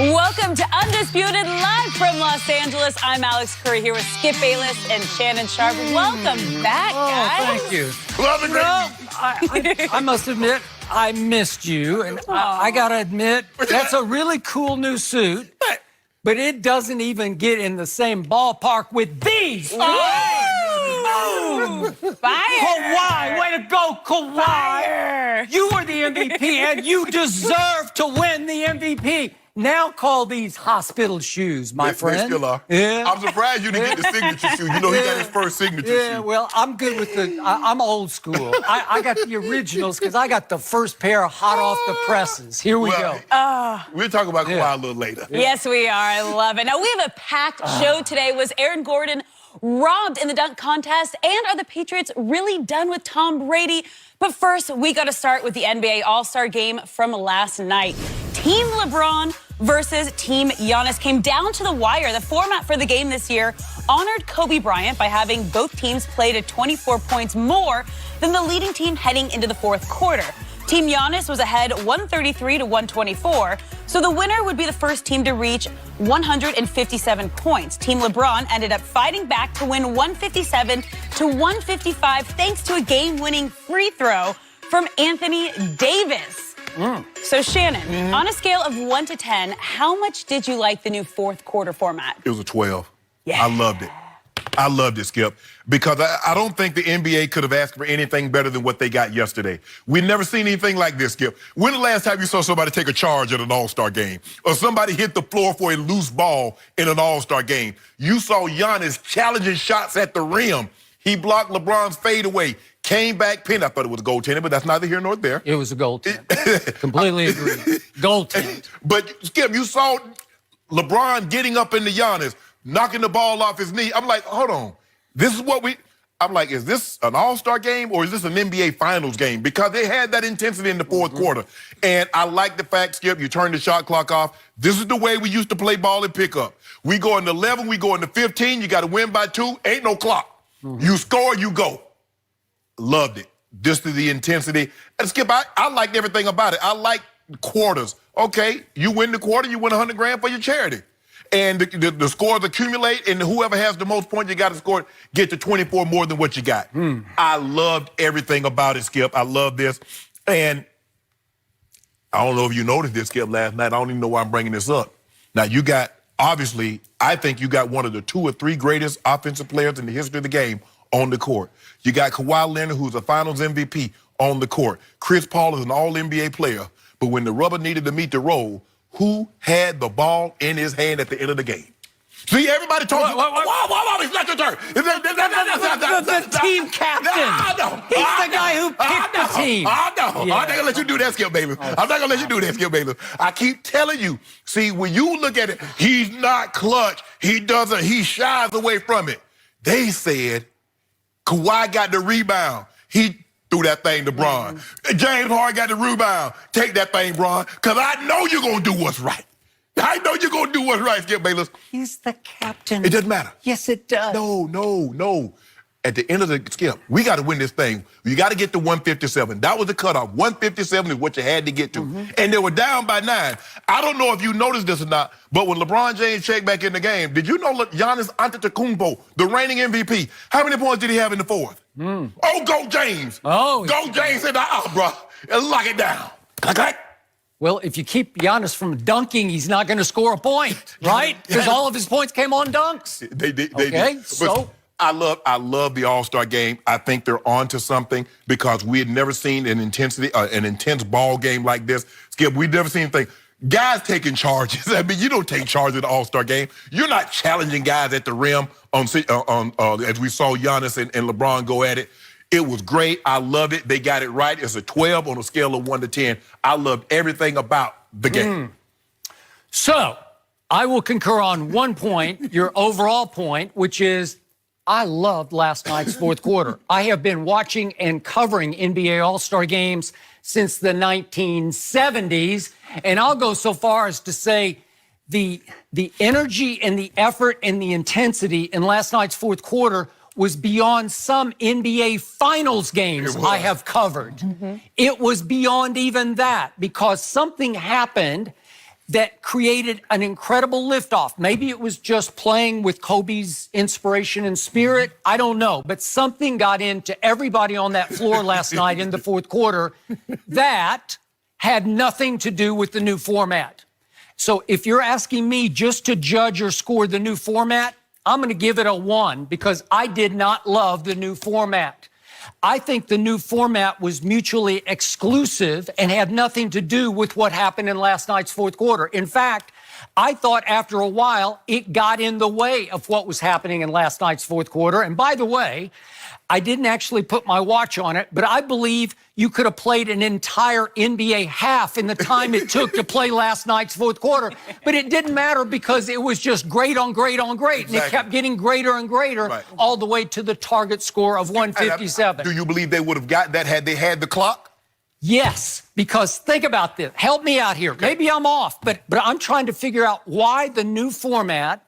Welcome to Undisputed live from Los Angeles. I'm Alex Curry here with Skip Bayless and Shannon Sharp. Welcome back, guys. Thank you. Love it, I must admit, I missed you, and I gotta admit, that's a really cool new suit, but it doesn't even get in the same ballpark with these. Fire! Kawhi, way to go, Kawhi! Fire! You were the MVP, and you deserve to win the MVP. Now call these hospital shoes, my friend. They still are. Yeah. I'm surprised you didn't get the signature shoe. You know he got his first signature Yeah, shoe. well, I'm good with I'm old school. I got the originals because I got the first pair hot off the presses. Here we go. We'll talk about Kawhi a little later. Yes, we are. I love it. Now, we have a packed show today. Was Aaron Gordon robbed in the dunk contest? And are the Patriots really done with Tom Brady? But first, we got to start with the NBA All-Star game from last night. Team LeBron versus Team Giannis came down to the wire. The format for the game this year honored Kobe Bryant by having both teams play to 24 points more than the leading team heading into the fourth quarter. Team Giannis was ahead 133 to 124, so the winner would be the first team to reach 157 points. Team LeBron ended up fighting back to win 157 to 155 thanks to a game-winning free throw from Anthony Davis. So, Shannon, on a scale of 1 to 10, how much did you like the new fourth quarter format? It was a 12. Yeah. I loved it. I loved it, Skip, because I don't think the NBA could have asked for anything better than what they got yesterday. We've never seen anything like this, Skip. When the last time you saw somebody take a charge at an All-Star game or somebody hit the floor for a loose ball in an All-Star game? You saw Giannis challenging shots at the rim. He blocked LeBron's fadeaway, came back, pinned. I thought it was a goaltender, but that's neither here nor there. It was a goaltend. Completely agree. Goaltend. But, Skip, you saw LeBron getting up into Giannis, knocking the ball off his knee. I'm like, hold on. This is what I'm like, is this an All-Star game or is this an NBA Finals game? Because they had that intensity in the fourth quarter. And I like the fact, Skip, you turn the shot clock off. This is the way we used to play ball and pickup. We go into 11, we go into 15. You got to win by 2. Ain't no clock. You score, you go. Loved it. Just the intensity. And Skip, I liked everything about it. I like quarters. Okay, you win the quarter, you win $100 grand for your charity. And the scores accumulate, and whoever has the most points you got to score, get to 24 more than what you got. I loved everything about it, Skip. I love this. And I don't know if you noticed this, Skip, last night. I don't even know why I'm bringing this up. Now, you got, obviously, I think you got one of the 2 or 3 greatest offensive players in the history of the game on the court. You got Kawhi Leonard, who's a Finals MVP, on the court. Chris Paul is an All-NBA player. But when the rubber needed to meet the roll, who had the ball in his hand at the end of the game? See, everybody talking. Whoa, it's not your turn. The team captain. He's the guy who picked the team. I'm not going to let you do that, Skip Bayless. I'm not going to let you do that, Skip Bayless. I keep telling you. See, when you look at it, he's not clutch. He shies away from it. They said Kawhi got the rebound. He threw that thing to Bron. James Harden got the rebound. Take that thing, Bron, because I know you're going to do what's right. I know you're going to do what's right, Skip Bayless. He's the captain. It doesn't matter. Yes, it does. No. At the end of the Skip, we got to win this thing. You got to get to 157. That was the cutoff. 157 is what you had to get to. And they were down by 9. I don't know if you noticed this or not, but when LeBron James checked back in the game, did you know Giannis Antetokounmpo, the reigning MVP, how many points did he have in the fourth? Oh, go James. Oh. Go James said, bro, lock it down. Click. Well, if you keep Giannis from dunking, he's not going to score a point, right? Because all of his points came on dunks. They did. So I love the All-Star game. I think they're on to something because we had never seen an intense ball game like this. Skip, we've never seen anything. Guys taking charges. I mean, you don't take charge at the All-Star game. You're not challenging guys at the rim as we saw Giannis and LeBron go at it. It was great. I loved it. They got it right. It's a 12 on a scale of 1 to 10. I loved everything about the game. So I will concur on one point, your overall point, which is I loved last night's fourth quarter. I have been watching and covering NBA All-Star games since the 1970s, and I'll go so far as to say the energy and the effort and the intensity in last night's fourth quarter was beyond some NBA Finals games I have covered. It was beyond even that because something happened that created an incredible liftoff. Maybe it was just playing with Kobe's inspiration and spirit. I don't know. But something got into everybody on that floor last night in the fourth quarter that had nothing to do with the new format. So if you're asking me just to judge or score the new format, I'm going to give it a 1 because I did not love the new format. I think the new format was mutually exclusive and had nothing to do with what happened in last night's fourth quarter. In fact, I thought after a while it got in the way of what was happening in last night's fourth quarter. And by the way, I didn't actually put my watch on it, but I believe you could have played an entire NBA half in the time it took to play last night's fourth quarter. But it didn't matter because it was just great on great on great. Exactly. And it kept getting greater and greater all the way to the target score of 157. Do you believe they would have got that had they had the clock? Yes, because think about this. Help me out here. Okay. Maybe I'm off, but I'm trying to figure out why the new format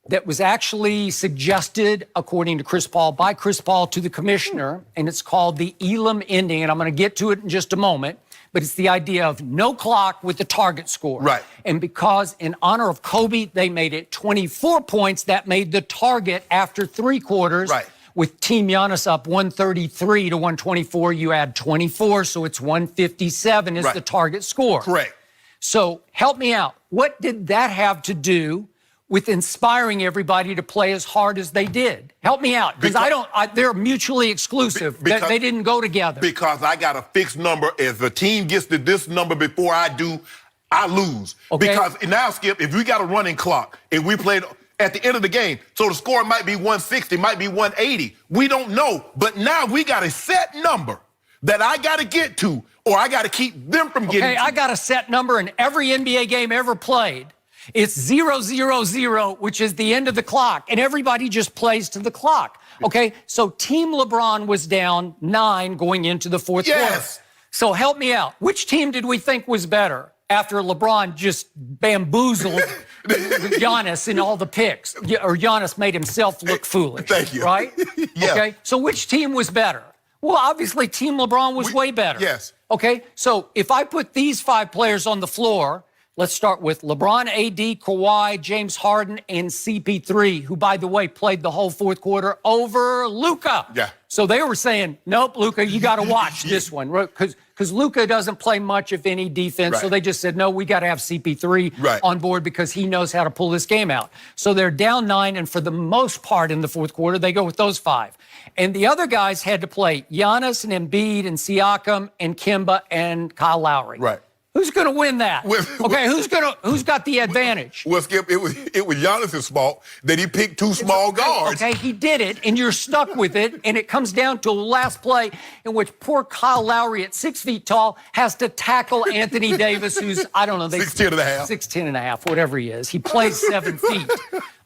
that was actually suggested, according to Chris Paul, by Chris Paul to the commissioner, and it's called the Elam ending, and I'm going to get to it in just a moment, but it's the idea of no clock with the target score. Right. And because in honor of Kobe, they made it 24 points, that made the target after 3 quarters. Right. With Team Giannis up 133 to 124, you add 24, so it's 157 is the target score. Correct. So help me out. What did that have to do with inspiring everybody to play as hard as they did? Help me out, because they're mutually exclusive. They didn't go together. Because I got a fixed number. If a team gets to this number before I do, I lose. Okay. Because now, Skip, if we got a running clock and we played at the end of the game, so the score might be 160, might be 180. We don't know. But now we got a set number that I got to get to, or I got to keep them from getting to. Okay, I got a set number in every NBA game ever played. It's 0-0-0, which is the end of the clock, and everybody just plays to the clock. Okay, so Team LeBron was down 9 going into the fourth quarter. So help me out. Which team did we think was better after LeBron just bamboozled Giannis in all the picks? Or Giannis made himself look foolish. Thank you. Right? Yeah. Okay, so which team was better? Well, obviously Team LeBron was way better. Yes. Okay, so if I put these 5 players on the floor, let's start with LeBron, AD, Kawhi, James Harden, and CP3, who, by the way, played the whole fourth quarter over Luka. Yeah. So they were saying, nope, Luka, you got to watch this one. Because Luka doesn't play much, if any, defense. So they just said, no, we got to have CP3 on board because he knows how to pull this game out. So they're down 9, and for the most part in the fourth quarter, they go with those 5. And the other guys had to play Giannis and Embiid and Siakam and Kemba and Kyle Lowry. Right. Who's going to win that? Okay, who's got the advantage? Well, Skip, it was Giannis' fault that he picked 2 small guards. Okay, he did it, and you're stuck with it, and it comes down to a last play in which poor Kyle Lowry at 6 feet tall has to tackle Anthony Davis, who's, I don't know. 6'10 and a half. 6'10 and a half, whatever he is. He plays 7 feet.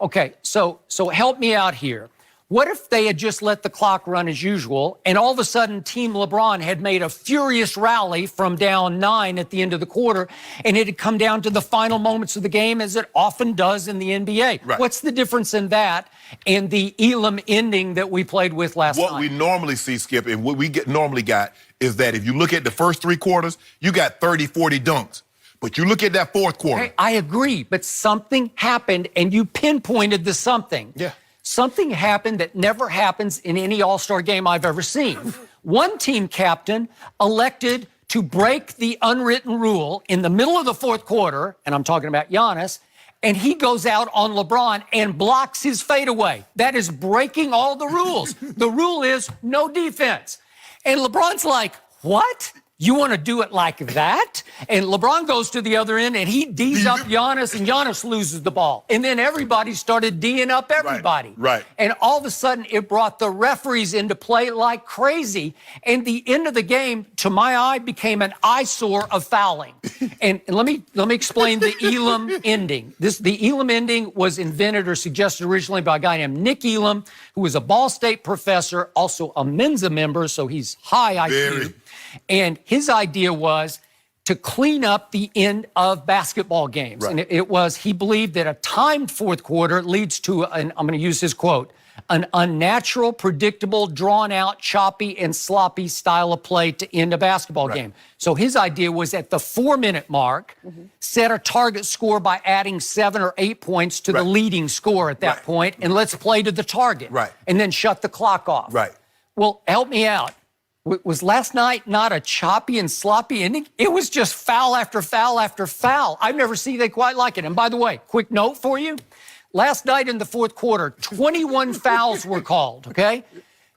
Okay, so help me out here. What if they had just let the clock run as usual, and all of a sudden Team LeBron had made a furious rally from down 9 at the end of the quarter, and it had come down to the final moments of the game, as it often does in the NBA? Right. What's the difference in that and the Elam ending that we played with last night? What we normally see, Skip, and what we normally got is that if you look at the first 3 quarters, you got 30, 40 dunks. But you look at that fourth quarter. Okay, I agree, but something happened, and you pinpointed the something. Yeah. Something happened that never happens in any All-Star game I've ever seen. One team captain elected to break the unwritten rule in the middle of the fourth quarter, and I'm talking about Giannis, and he goes out on LeBron and blocks his fadeaway. That is breaking all the rules. The rule is no defense. And LeBron's like, what? You want to do it like that? And LeBron goes to the other end, and he D's up Giannis, and Giannis loses the ball. And then everybody started D'ing up everybody. Right. And all of a sudden, it brought the referees into play like crazy. And the end of the game, to my eye, became an eyesore of fouling. And let me explain the Elam ending. The Elam ending was invented or suggested originally by a guy named Nick Elam, who was a Ball State professor, also a Mensa member, so he's high IQ. And his idea was to clean up the end of basketball games. Right. And it was, he believed that a timed fourth quarter leads to, and I'm going to use his quote, an unnatural, predictable, drawn out, choppy, and sloppy style of play to end a basketball game. So his idea was at the 4-minute mark, set a target score by adding 7 or 8 points to the leading score at that point, and let's play to the target. And then shut the clock off. Well, help me out. Was last night not a choppy and sloppy inning? It was just foul after foul after foul. I've never seen anything quite like it. And by the way, quick note for you. Last night in the fourth quarter, 21 fouls were called, okay?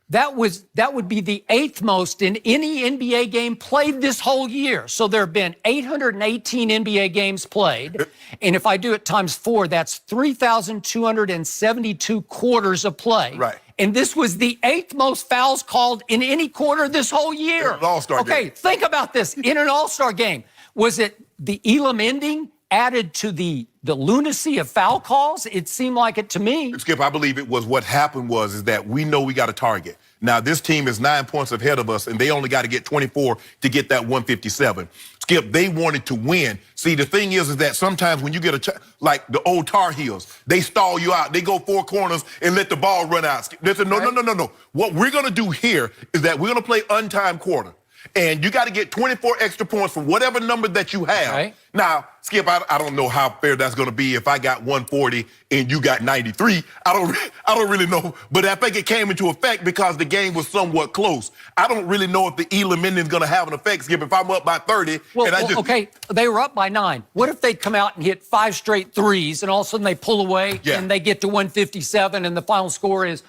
That would be the 8th most in any NBA game played this whole year. So there have been 818 NBA games played. And if I do it times 4, that's 3,272 quarters of play. And this was the 8th most fouls called in any quarter this whole year. In an All-Star game. Okay, think about this. In an All-Star game, was it the Elam ending added to the lunacy of foul calls? It seemed like it to me. Skip, I believe it was what happened is that we know we got a target. Now, this team is 9 points ahead of us, and they only got to get 24 to get that 157. Skip, they wanted to win. See, the thing is that sometimes when you get like the old Tar Heels, they stall you out. They go 4 corners and let the ball run out. They said, no. What we're going to do here is that we're going to play untimed quarter. And you got to get 24 extra points from whatever number that you have. Now, Skip, I don't know how fair that's going to be if I got 140 and you got 93. I don't really know. But I think it came into effect because the game was somewhat close. I don't really know if the Elam ending is going to have an effect, Skip, if I'm up by 30. Okay, they were up by 9. What if they come out and hit 5 straight threes and all of a sudden they pull away and they get to 157 and the final score is